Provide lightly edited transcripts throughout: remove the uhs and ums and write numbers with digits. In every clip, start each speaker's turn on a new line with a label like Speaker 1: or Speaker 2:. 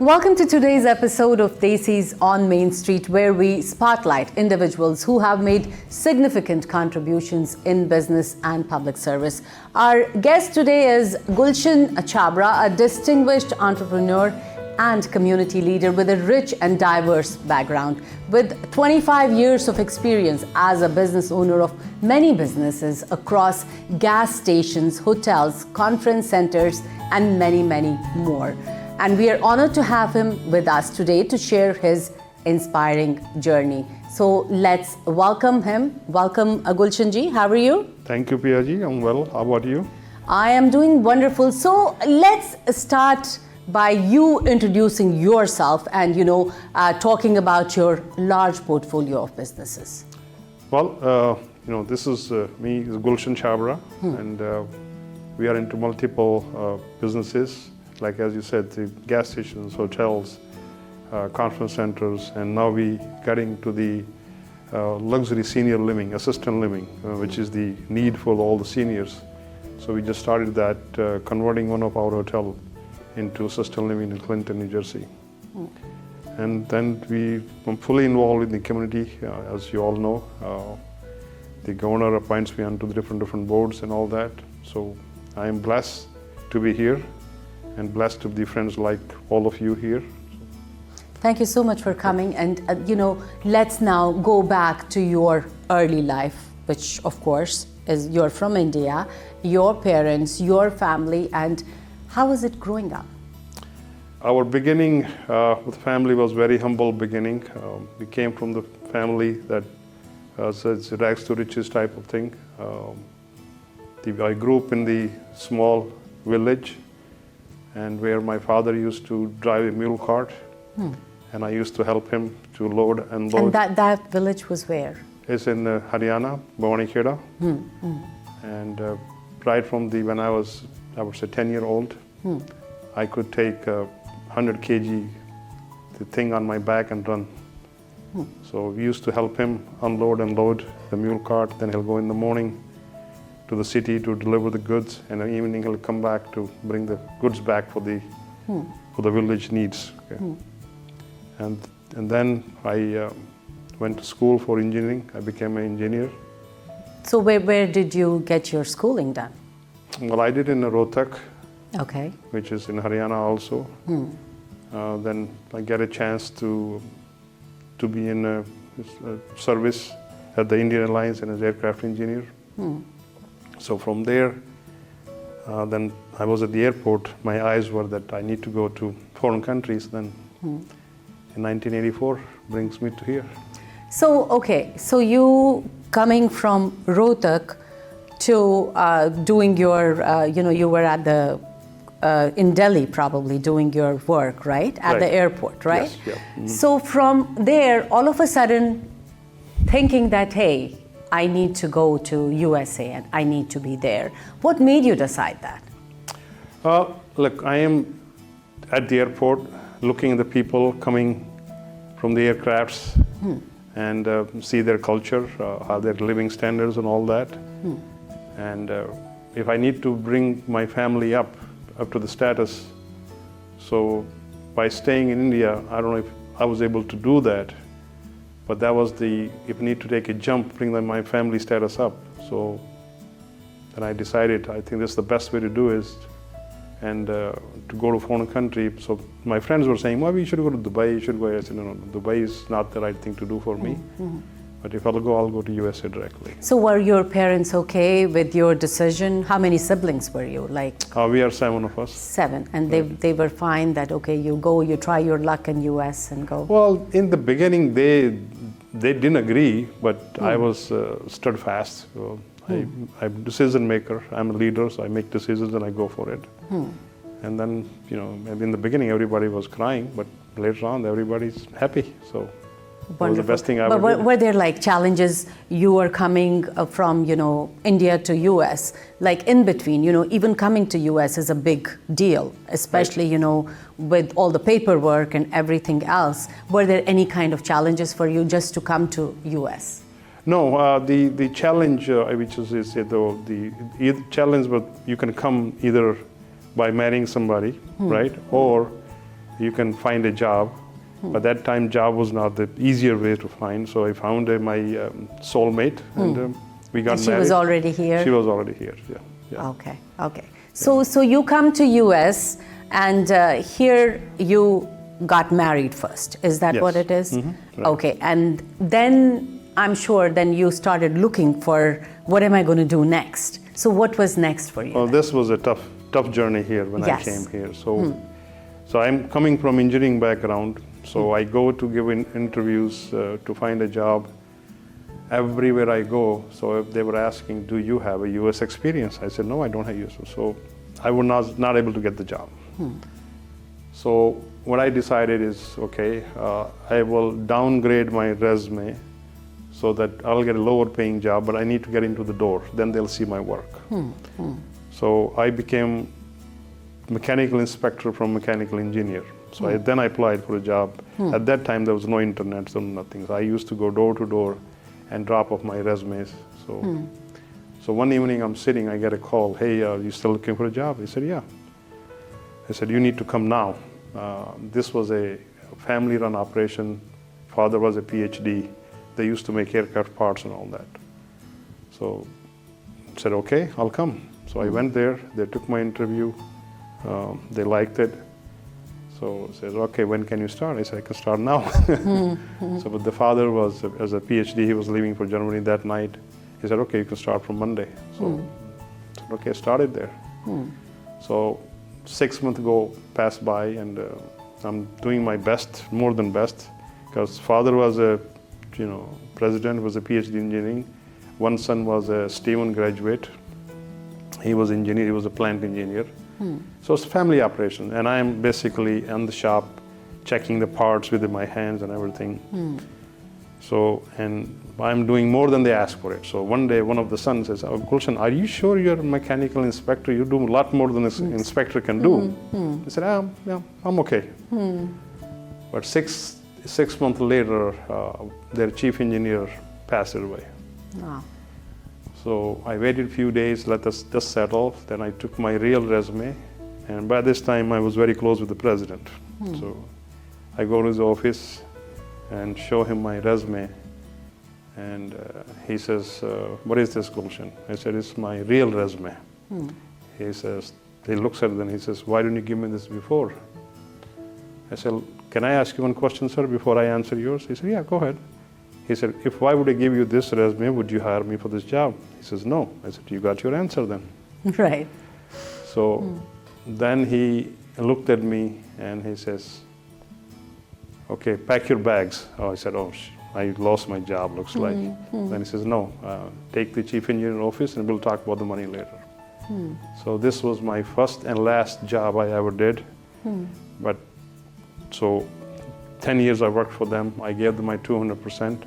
Speaker 1: Welcome to today's episode of Desis on Main Street, where we spotlight individuals who have made significant contributions in business and public service. Our guest today is Gulshan Chhabra, a distinguished entrepreneur and community leader with a rich and diverse background. With 25 years of experience as a business owner of many businesses across gas stations, hotels, conference centers, and many, many more. And we are honored to have him with us today to share his inspiring journey. So let's welcome him. Welcome, Gulshan ji. How are you?
Speaker 2: Thank you, Priya ji. I'm well. How about you?
Speaker 1: I am doing wonderful. So let's start by you introducing yourself and, talking about your large portfolio of businesses.
Speaker 2: Well, this is me, is Gulshan Chhabra, and we are into multiple businesses. Like as you said, the gas stations, hotels, conference centers, and now we getting to the luxury senior living, assisted living, which is the need for all the seniors. So we just started that, converting one of our hotel into assisted living in Clinton, New Jersey. And then we are fully involved in the community, as you all know. The governor appoints me onto the different boards and all that. So I am blessed to be here, and blessed to be friends like all of you here.
Speaker 1: Thank you so much for coming. And, let's now go back to your early life, which of course is you're from India, your parents, your family, and how was it growing up?
Speaker 2: Our beginning with family was very humble beginning. We came from the family that it's a rags to riches type of thing. I grew up in the small village, and where my father used to drive a mule cart, and I used to help him to load and load.
Speaker 1: And that village was where?
Speaker 2: It's in Haryana, Bhavani. And right from when I was, I would say 10-year-old, I could take 100 kg, the thing on my back and run. So we used to help him unload and load the mule cart. Then he'll go in the morning to the city to deliver the goods, and in the evening he'll come back to bring the goods back for the village needs. Okay. And then I went to school for engineering. I became an engineer.
Speaker 1: So where did you get your schooling done?
Speaker 2: Well, I did in Rohtak,
Speaker 1: okay,
Speaker 2: which is in Haryana also. Then I get a chance to be in a service at the Indian Airlines and as aircraft engineer. So from there, then I was at the airport. My eyes were that I need to go to foreign countries. Then in 1984 brings me to here. So,
Speaker 1: okay, so you coming from Rohtak to doing your, you were at the, in Delhi probably doing your work, right? At the airport, right?
Speaker 2: Yes, yeah.
Speaker 1: So from there, all of a sudden thinking that, hey, I need to go to USA and I need to be there. What made you decide that?
Speaker 2: Look, I am at the airport looking at the people coming from the aircrafts and see their culture, how their living standards and all that. And if I need to bring my family up to the status, so by staying in India, I don't know if I was able to do that. But that was if I need to take a jump, bring my family status up. So then I decided, I think that's the best way to do is, and to go to a foreign country. So my friends were saying, well, we should go to Dubai, you should go. I said, no, Dubai is not the right thing to do for me. But if I'll go to USA directly. So
Speaker 1: were your parents okay with your decision? How many siblings were you?
Speaker 2: We are 7 of us.
Speaker 1: 7, and they were fine that, okay, you go, you try your luck in US and go.
Speaker 2: Well, in the beginning, they didn't agree, but I was steadfast. So I'm a decision maker. I'm a leader, so I make decisions and I go for it. And then, in the beginning, everybody was crying, but later on, everybody's happy. So. Wonderful. It was the best thing I ever did.
Speaker 1: Were there challenges you were coming from, India to US, in between, even coming to US is a big deal, especially,
Speaker 2: right,
Speaker 1: with all the paperwork and everything else. Were there any kind of challenges for you just to come to US?
Speaker 2: No, the challenge, which is the challenge, but you can come either by marrying somebody, right, or you can find a job. At that time, job was not the easier way to find. So I found my soulmate, and we got
Speaker 1: And
Speaker 2: married.
Speaker 1: she was already here?
Speaker 2: She was already here, yeah.
Speaker 1: Okay, okay. So you come to US, and here you got married first. Is that
Speaker 2: Yes.
Speaker 1: what it is?
Speaker 2: Right.
Speaker 1: Okay, and then I'm sure then you started looking for what am I going to do next? So what was next for you?
Speaker 2: Well, this was a tough journey here when I
Speaker 1: Yes.
Speaker 2: came here. So I'm coming from engineering background. So I go to give interviews to find a job. Everywhere I go, so if they were asking, do you have a US experience? I said, no, I don't have US. So I was not able to get the job. So what I decided is, okay, I will downgrade my resume so that I'll get a lower paying job, but I need to get into the door. Then they'll see my work. So I became mechanical inspector from mechanical engineer. So then I applied for a job. At that time, there was no internet, so nothing. So I used to go door to door and drop off my resumes. So one evening I'm sitting, I get a call, hey, are you still looking for a job? He said, yeah. I said, you need to come now. This was a family-run operation. Father was a PhD. They used to make aircraft parts and all that. So I said, okay, I'll come. So I went there, they took my interview, they liked it. So he says, okay, when can you start? I said, I can start now. So, but the father was, as a PhD, he was leaving for Germany that night. He said, okay, you can start from Monday. So, I said, okay, I started there. So 6 months passed by, and I'm doing my best, more than best, because father was a, president, was a PhD in engineering. One son was a Stephen graduate. He was engineer, he was a plant engineer. So it's a family operation, and I'm basically in the shop checking the parts with my hands and everything. So, and I'm doing more than they ask for it. So one day, one of the sons says, oh, Gulshan, are you sure you're a mechanical inspector? You do a lot more than an inspector can do. I said, yeah, I'm okay. But six months later, their chief engineer passed away.
Speaker 1: Wow.
Speaker 2: So I waited a few days, let us just settle. Then I took my real resume, and by this time I was very close with the president. So I go to his office and show him my resume, and he says, what is this, Gulshan? I said, it's my real resume. He says, he looks at it and he says, why didn't you give me this before? I said, can I ask you one question, sir, before I answer yours? He said, yeah, go ahead. He said, if I would have give you this resume, would you hire me for this job? He says, no. I said, you got your answer then.
Speaker 1: Right.
Speaker 2: So then he looked at me and he says, okay, pack your bags. Oh, I said, oh, I lost my job, looks like. Then he says, no, take the chief engineer office and we'll talk about the money later. So this was my first and last job I ever did. But so 10 years I worked for them. I gave them my 200%.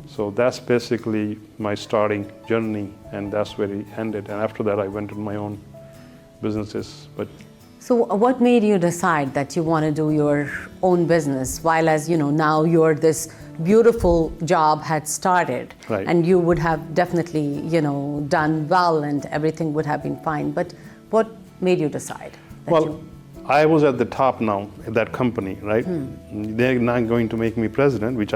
Speaker 2: So that's basically my starting journey, and that's where it ended. And after that, I went on my own businesses. But
Speaker 1: so what made you decide that you want to do your own business, while as now this beautiful job had started,
Speaker 2: Right.
Speaker 1: and you would have definitely done well and everything would have been fine. But what made you decide? That
Speaker 2: I was at the top now at that company, right? They're not going to make me president, which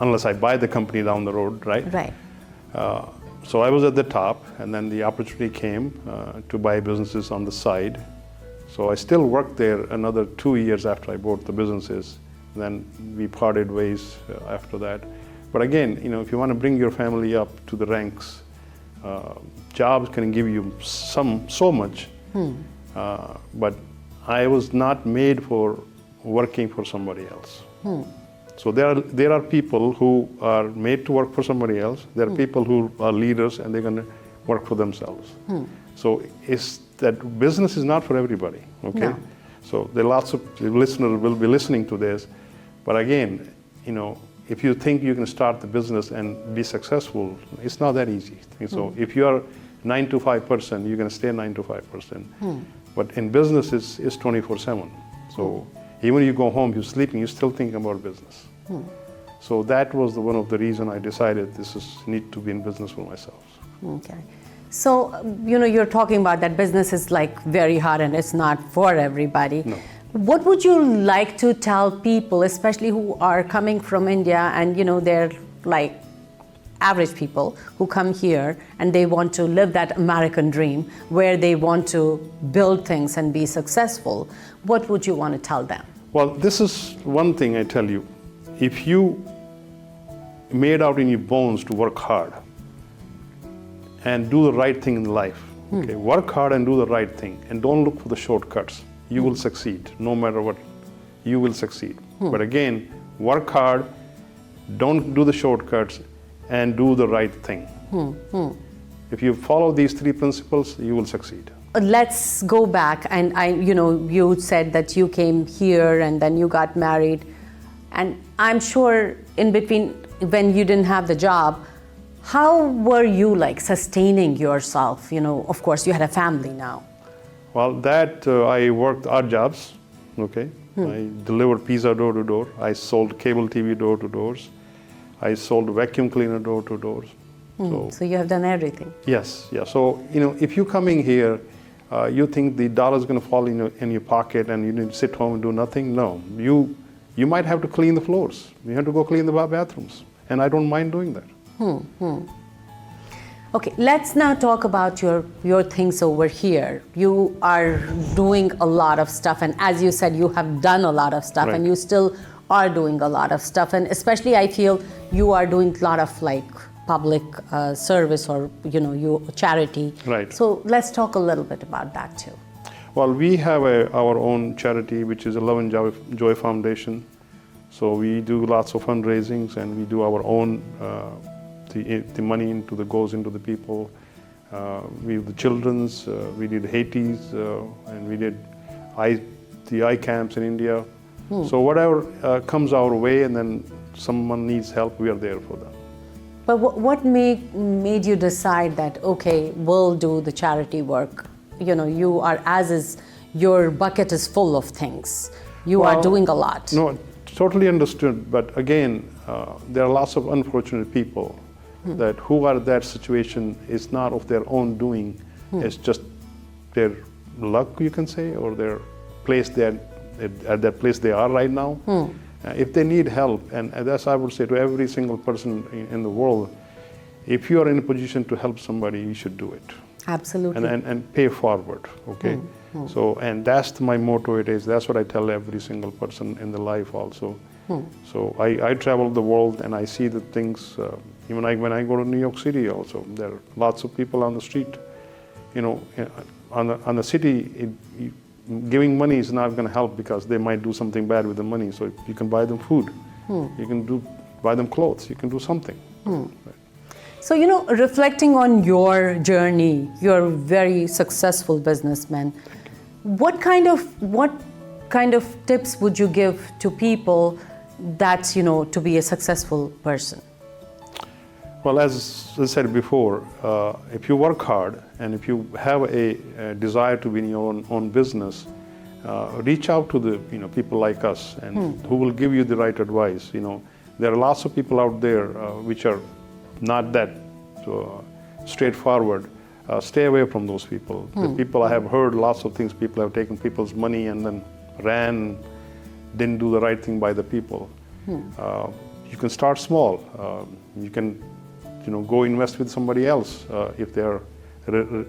Speaker 2: unless I buy the company down the road, right?
Speaker 1: Right.
Speaker 2: So I was at the top, and then the opportunity came to buy businesses on the side. So I still worked there another 2 years after I bought the businesses. Then we parted ways after that. But again, if you want to bring your family up to the ranks, jobs can give you so much. But I was not made for working for somebody else. So there are people who are made to work for somebody else. There are people who are leaders and they're going to work for themselves. So it's that business is not for everybody. Okay.
Speaker 1: No.
Speaker 2: So there are lots of listeners will be listening to this, but again, if you think you can start the business and be successful, it's not that easy. So if you are 9 to 5 person, you're going to stay 9 to 5 person. But in business, it's 24/7. So even when you go home, you're sleeping, you're still thinking about business. So that was one of the reasons I decided need to be in business for myself.
Speaker 1: Okay. So, you're talking about that business is like very hard and it's not for everybody.
Speaker 2: No.
Speaker 1: What would you like to tell people, especially who are coming from India and, they're like average people who come here and they want to live that American dream where they want to build things and be successful? What would you want to tell them?
Speaker 2: Well, this is one thing I tell you. If you made out in your bones to work hard and do the right thing in life, okay, work hard and do the right thing and don't look for the shortcuts, you will succeed. No matter what, you will succeed. But again, work hard, don't do the shortcuts, and do the right thing. If you follow these three principles, you will succeed.
Speaker 1: Let's go back, and you said that you came here and then you got married, and I'm sure in between when you didn't have the job, how were you like sustaining yourself? Of course you had a family now.
Speaker 2: Well, I worked odd jobs, okay? I delivered pizza door to door. I sold cable TV door to doors. I sold vacuum cleaner door to doors.
Speaker 1: So you have done everything.
Speaker 2: Yes, yeah. So, if you're coming here, you think the dollar's going to fall in your pocket and you need to sit home and do nothing? No. You might have to clean the floors. You have to go clean the bathrooms. And I don't mind doing that.
Speaker 1: Okay, let's now talk about your things over here. You are doing a lot of stuff, and as you said, you have done a lot of stuff,
Speaker 2: Right.
Speaker 1: and you still are doing a lot of stuff, and especially I feel you are doing a lot of like public service or you charity.
Speaker 2: Right.
Speaker 1: So let's talk a little bit about that too.
Speaker 2: Well, we have our own charity, which is 11 Joy Foundation. So we do lots of fundraisings, and we do our own. The money goes into the people. We have the children's. We did Haiti's, and we did the eye camps in India. So whatever comes our way, and then someone needs help, we are there for them.
Speaker 1: But what made you decide that, okay, we'll do the charity work? You are, your bucket is full of things. You are doing a lot.
Speaker 2: No, totally understood. But again, there are lots of unfortunate people that who are in that situation is not of their own doing. It's just their luck, you can say, or their place at that place they are right now. If they need help, and that's I would say to every single person in the world, if you are in a position to help somebody, you should do it.
Speaker 1: Absolutely.
Speaker 2: And pay forward, okay? So, and that's my motto it is. That's what I tell every single person in the life also. So I travel the world and I see the things, even when I go to New York City also, there are lots of people on the street, on the city, giving money is not going to help because they might do something bad with the money. So you can buy them food, you can buy them clothes, you can do something. Right.
Speaker 1: So, reflecting on your journey, you're a very successful businessman. What kind of tips would you give to people that, to be a successful person?
Speaker 2: Well, as I said before, if you work hard and if you have a desire to be in your own business, reach out to the people like us and who will give you the right advice. There are lots of people out there which are not that straightforward. Stay away from those people. The people I have heard lots of things. People have taken people's money and then ran, didn't do the right thing by the people. You can start small. You can go invest with somebody else if they are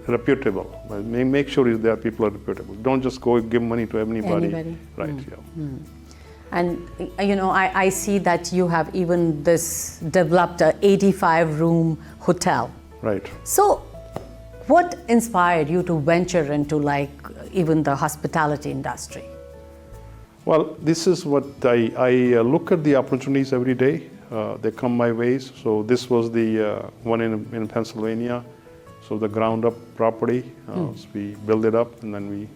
Speaker 2: reputable. Make sure their people are reputable. Don't just go give money to anybody. Right. Yeah.
Speaker 1: And I see that you have even developed a 85-room hotel.
Speaker 2: Right.
Speaker 1: So what inspired you to venture into even the hospitality industry?
Speaker 2: Well, this is what I look at the opportunities every day. They come my ways. So this was the one in Pennsylvania. So the ground up property. So we built it up, and then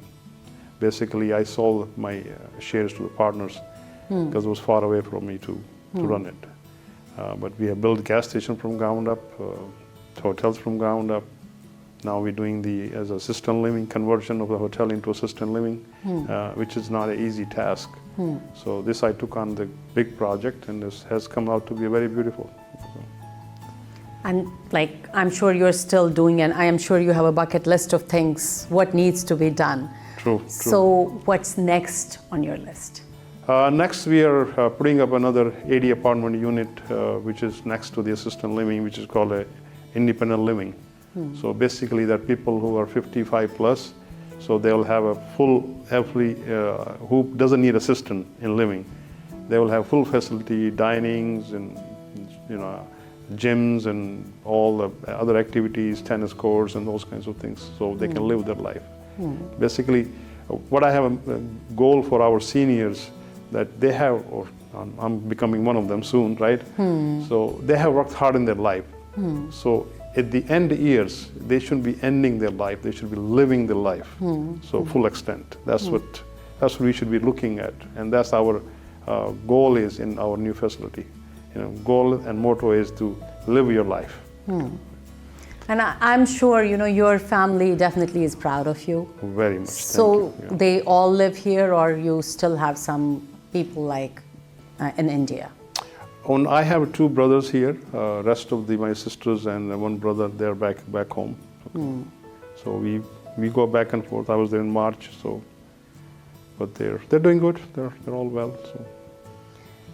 Speaker 2: I sold my shares to the partners because it was far away from me to run it. But we have built gas station from ground up, hotels from ground up. Now we're doing as assisted living conversion of the hotel into assisted living, which is not an easy task. So this I took on the big project, and this has come out to be very beautiful. So.
Speaker 1: And I'm sure you're still doing, and I am sure you have a bucket list of things, what needs to be done.
Speaker 2: True. True.
Speaker 1: So what's next on your list?
Speaker 2: Next, we are putting up another 80 apartment unit, which is next to the assisted living, which is called a independent living. So basically, that people who are 55 plus, so they'll have a full, who doesn't need assistant in living. They will have full facility, dinings, and gyms, and all the other activities, tennis courts, and those kinds of things. So they can live their life. Basically, what I have a goal for our seniors, that they have, or I'm becoming one of them soon, right? So they have worked hard in their life. So at the end years, they shouldn't be ending their life. They should be living their life. So full extent. That's what we should be looking at, and that's our goal is in our new facility. Goal and motto is to live your life.
Speaker 1: And I'm sure your family definitely is proud of you.
Speaker 2: Very much.
Speaker 1: So
Speaker 2: Thank you.
Speaker 1: they all live here, or you still have some people like in India?
Speaker 2: I have two brothers here. Rest of my sisters and one brother, they're back home. So we go back and forth. I was there in March, but they're doing good. They're all well. So.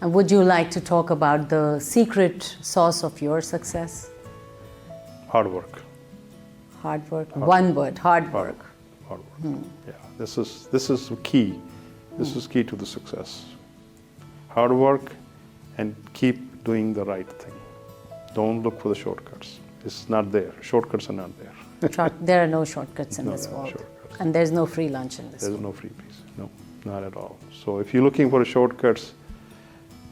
Speaker 1: And would you like to talk about the secret sauce of your success?
Speaker 2: Hard work.
Speaker 1: Hard work. One word. Hard work.
Speaker 2: Hard work. Yeah. This is key. This is key to the success. Hard work, and keep doing the right thing. Don't look for the shortcuts. It's not there. Shortcuts are not there.
Speaker 1: There are no shortcuts in this world.
Speaker 2: Shortcuts.
Speaker 1: And there's no free lunch in this
Speaker 2: There's
Speaker 1: world.
Speaker 2: no freebies. No, not at all. So if you're looking for shortcuts,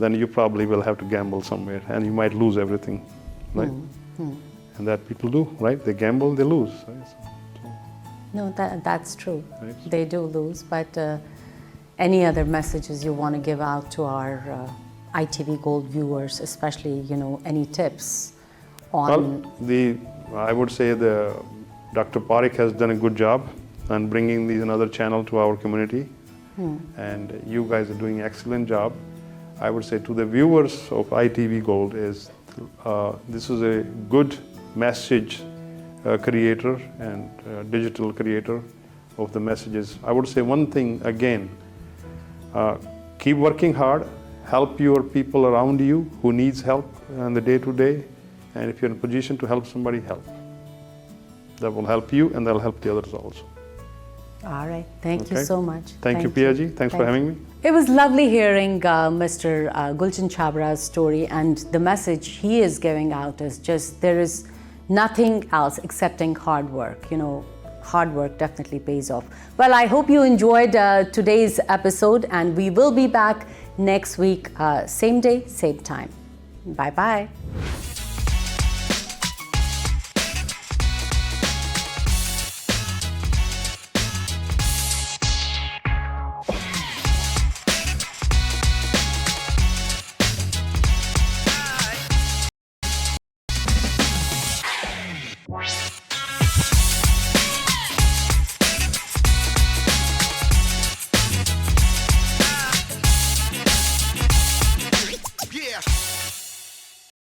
Speaker 2: then you probably will have to gamble somewhere, and you might lose everything, right? And that people do, right? They gamble, they lose. Right?
Speaker 1: No, that's true.
Speaker 2: Right.
Speaker 1: They do lose. But any other messages you want to give out to our ITV Gold viewers, especially any tips on?
Speaker 2: Well, I would say Dr. Parikh has done a good job on bringing another channel to our community, and you guys are doing an excellent job. I would say to the viewers of ITV Gold is this is a good message creator and digital creator of the messages. I would say one thing again, keep working hard, help your people around you who needs help in the day-to-day, and if you're in a position to help somebody, help. That will help you, and that'll help the others also.
Speaker 1: All right. Thank you so much.
Speaker 2: Thank you, Piaji. Thanks for having me.
Speaker 1: It was lovely hearing Mr. Gulshan Chhabra's story, and the message he is giving out is just there is nothing else excepting hard work. Hard work definitely pays off. Well, I hope you enjoyed today's episode, and we will be back next week, same day, same time. Bye-bye.